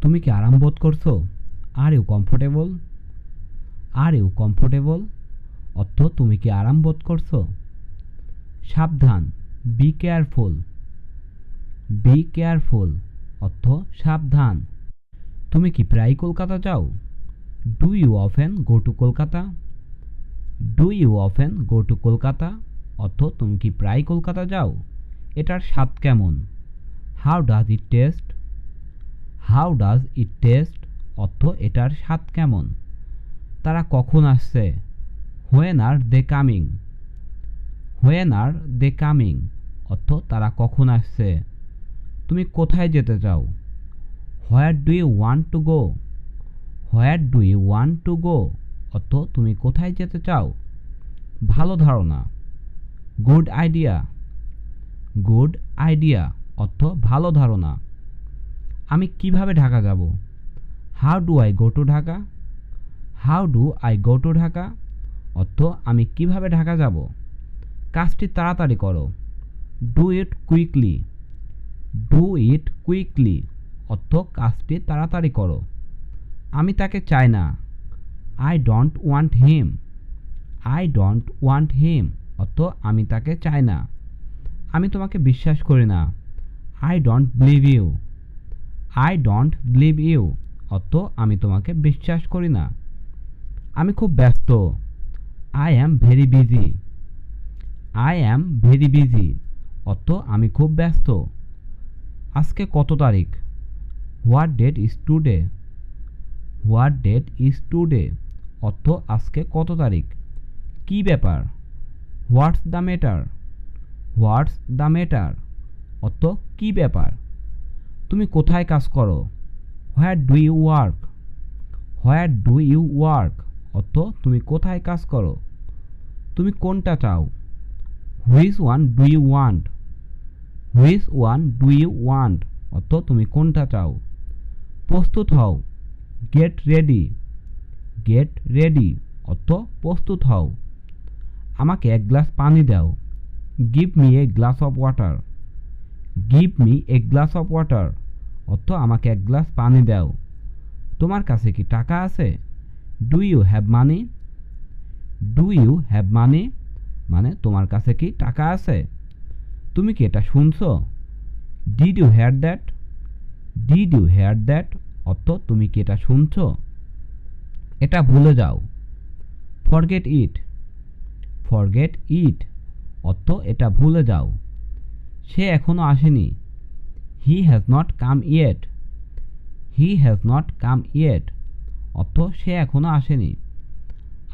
তুমি কি আরাম বোধ করছো? Are you comfortable? Are you comfortable অর্থ তুমি কি আরাম বোধ করছো? সাবধান, বি কেয়ারফুল। বি কেয়ারফুল অর্থ সাবধান। তুমি কি প্রায় কলকাতা যাও? Do you often go to Kolkata? Do you often go to Kolkata অর্থ তুমি কি প্রায় কলকাতা যাও? এটার স্বাদ কেমন? How does it taste? How does it taste অর্থ এটার স্বাদ কেমন? তারা কখন আসছে? When are they coming? When are they coming অর্থ তারা কখন আসছে? তুমি কোথায় যেতে চাও? Where do you want to go? Where do you want to go অর্থ তুমি কোথায় যেতে চাও? ভালো ধারণা, গুড আইডিয়া। গুড আইডিয়া অর্থ ভালো ধারণা। আমি কিভাবে ঢাকা যাব? How do I go to Dhaka? How do I go to Dhaka অর্থ আমি কিভাবে ঢাকা যাব? কাজটি তাড়াতাড়ি করো। Do it quickly. Do it quickly অর্থ কাজটি তাড়াতাড়ি করো। আমি তাকে চাই না। I don't want him. I don't want হিম অর্থ আমি তাকে চাই না। আমি তোমাকে বিশ্বাস করি না। I don't believe you. I don't believe you অর্থ আমি তোমাকে বিশ্বাস করি না। আমি খুব ব্যস্ত। I am very busy. I am very busy অর্থ আমি খুব ব্যস্ত। আজকে কত তারিখ? What date is today? What date is today অর্থ আজকে কত তারিখ। কি ব্যাপার? What's the matter? What's the matter অর্থ কি ব্যাপার। তুমি কোথায় কাজ করো? Where do you work? Where do you work অর্থ তুমি কোথায় কাজ করো। তুমি কোনটা চাও? Which one do you want? Which one do you want অর্থ তুমি কোনটা চাও। প্রস্তুত হও। Get ready. গেট রেডি অর্থ প্রস্তুত হও। আমাকে এক গ্লাস পানি দাও। Give me a glass of water. Give me a glass of water অর্থ আমাকে এক গ্লাস পানি দাও। তোমার কাছে কি টাকা আছে? Do you have money? Do you have money মানে তোমার কাছে কি টাকা আছে? তুমি কি এটা শুনছো? Did you hear that? Did you hear that অর্থ তুমি কি এটা শুনছো? এটা ভুলে যাও। Forget it. ফরগেট ইট অর্থ এটা ভুলে যাও। সে এখনো আসেনি। He has not come yet. He has not come yet অর্থ সে এখনো আসেনি।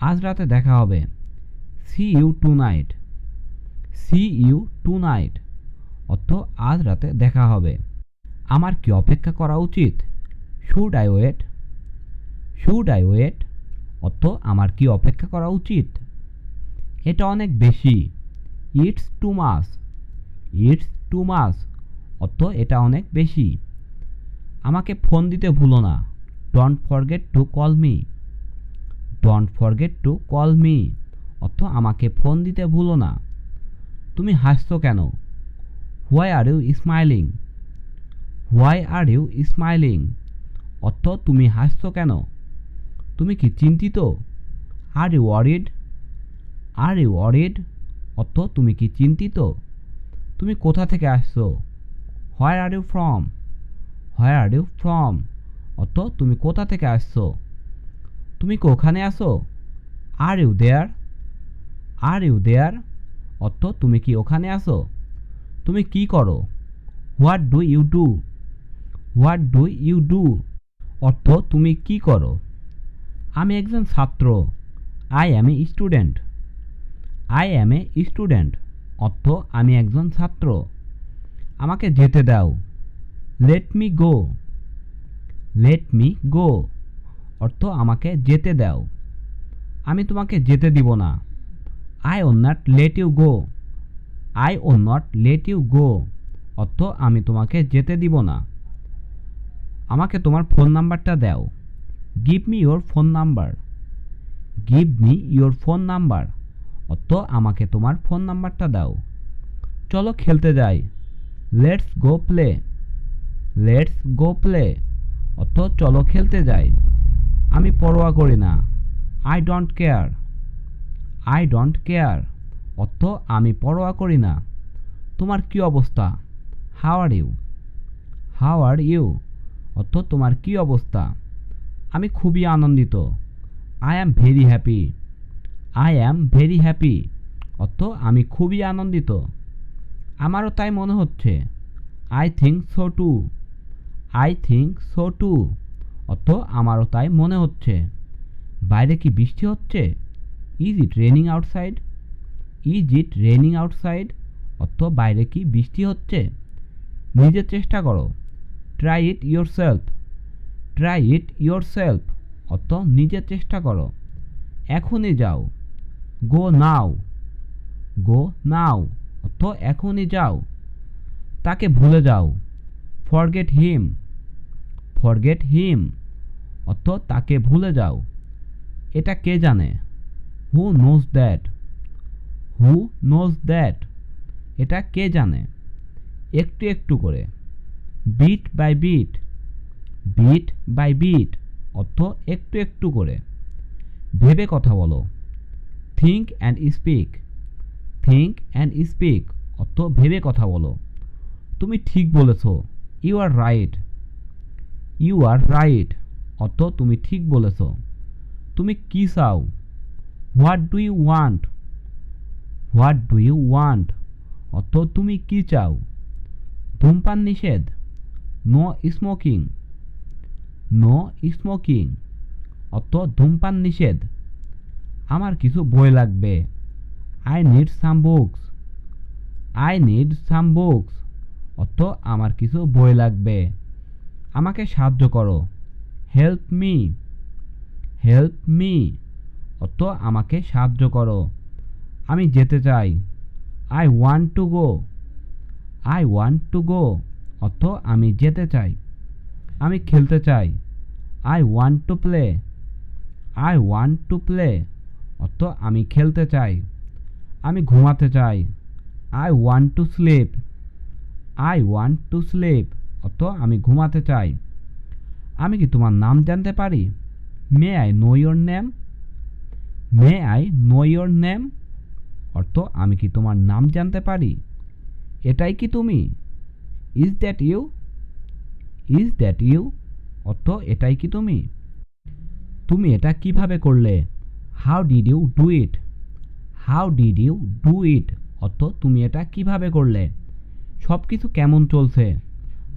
আজ রাতে দেখা হবে। See you tonight. See you tonight অর্থ আজ রাতে দেখা হবে। আমার কি অপেক্ষা করা উচিত? Should I wait? Should I wait অর্থ আমার কি অপেক্ষা করা উচিত। এটা অনেক বেশি। It's too much. It's too much অর্থ এটা অনেক বেশি। আমাকে ফোন দিতে ভুলো না। Don't forget to call me. Don't forget to call me অর্থ আমাকে ফোন দিতে ভুলো না। তুমি হাসছো কেন? Why are you smiling? Why are you smiling অর্থ তুমি হাসছো কেন। তুমি কি চিন্তিত? Are you worried? Are you worried অর্থ তুমি কি চিন্তিত। তুমি কোথা থেকে আসছো? Where are you from? Where are you from অর্থ তুমি কোথা থেকে আসছো। তুমি কি ওখানে আসো? Are you there? Are you there অর্থ তুমি কি ওখানে আসো। তুমি কি করো? What do you do? What do you do অর্থ তুমি কি করো। আমি একজন ছাত্র। I am a student. I am a student অর্থ আমি একজন ছাত্র। আমাকে যেতে দাও। Let me go. Let me go অর্থ আমাকে যেতে দাও। আমি তোমাকে যেতে দিব না। I will not let you go. I will not let you go অর্থ আমি তোমাকে যেতে দিব না। আমাকে তোমার ফোন নাম্বারটা দাও। Give me your phone number. Give me your phone number অর্থ আমাকে তোমার ফোন নাম্বারটা দাও। চলো খেলতে যাই। Let's go play. Let's go play অর্থ চলো খেলতে যাই। আমি পরোয়া করি না, I don't care. I don't care অর্থ আমি পরোয়া করি না। তোমার কি অবস্থা? How are you? How are you অর্থ তোমার কি অবস্থা? আমি খুবই আনন্দিত, I am very happy. I am very happy অর্থ আমি খুবই আনন্দিত। আমারও তাই মনে হচ্ছে, I think so too. I think so too অর্থ আমারও তাই মনে হচ্ছে। বাইরে কি বৃষ্টি হচ্ছে? Is it raining outside? Is it raining outside অর্থ বাইরে কি বৃষ্টি হচ্ছে? নিজে চেষ্টা করো, try it yourself. Try it yourself অর্থ নিজে চেষ্টা করো। এখনই যাও, গো নাও। গো নাও অর্থ এখনই যাও। তাকে ভুলে যাও, ফরগেট হিম। ফরগেট হিম অর্থ তাকে ভুলে যাও। এটা কে জানে? Who knows that. Who knows that এটা কে জানে? একটু একটু করে, bit by bit. Bit by bit অর্থ একটু একটু করে। ভেবে কথা বলো, think and speak. Think and speak অর্থ ভেবে কথা বলো। তুমি ঠিক বলেছ, you are right. You are right অর্থ তুমি ঠিক বলেছ। তুমি কি চাও? What do you want. What do you want অর্থ তুমি কি চাও? ধূমপান নিষেধ, নো স্মোকিং। নো স্মোকিং অর্থ ধূমপান নিষেধ। আমার কিছু বই লাগবে, I need some books. I need some books অর্থ আমার কিছু বই লাগবে। আমাকে সাহায্য করো, হেল্প মি। হেল্প মি অর্থ আমাকে সাহায্য করো। আমি যেতে চাই, I want to go. I want to go অর্থ আমি যেতে চাই। আমি খেলতে চাই, I want to play. I want to play অর্থ আমি খেলতে চাই। আমি ঘুমাতে চাই, I want to sleep. I want to sleep অর্থ আমি ঘুমাতে চাই। আমি কি তোমার নাম জানতে পারি? May I know your name. May I know your name অর্থ আমি কি তোমার নাম জানতে পারি? এটাই কি তুমি? Is that you? Is that you অর্থ এটাই কি তুমি? তুমি এটা কিভাবে করলে? How did you do it? How did you do it অর্থ তুমি এটা কিভাবে করলে? সব কিছু কেমন চলছে?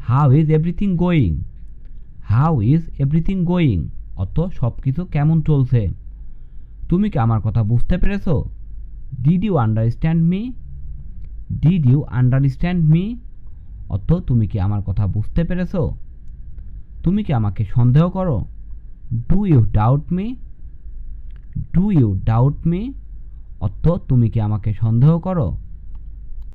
How is everything going? How is everything going অর্থ সব কিছু কেমন চলছে? তুমি কি আমার কথা বুঝতে পেরেছো? Did you understand me? Did you understand me অর্থ তুমি কি আমার কথা বুঝতে পেরেছো? তুমি কি আমাকে সন্দেহ করো? Do you doubt me? Do you doubt me অর্থ তুমি কি আমাকে সন্দেহ করো?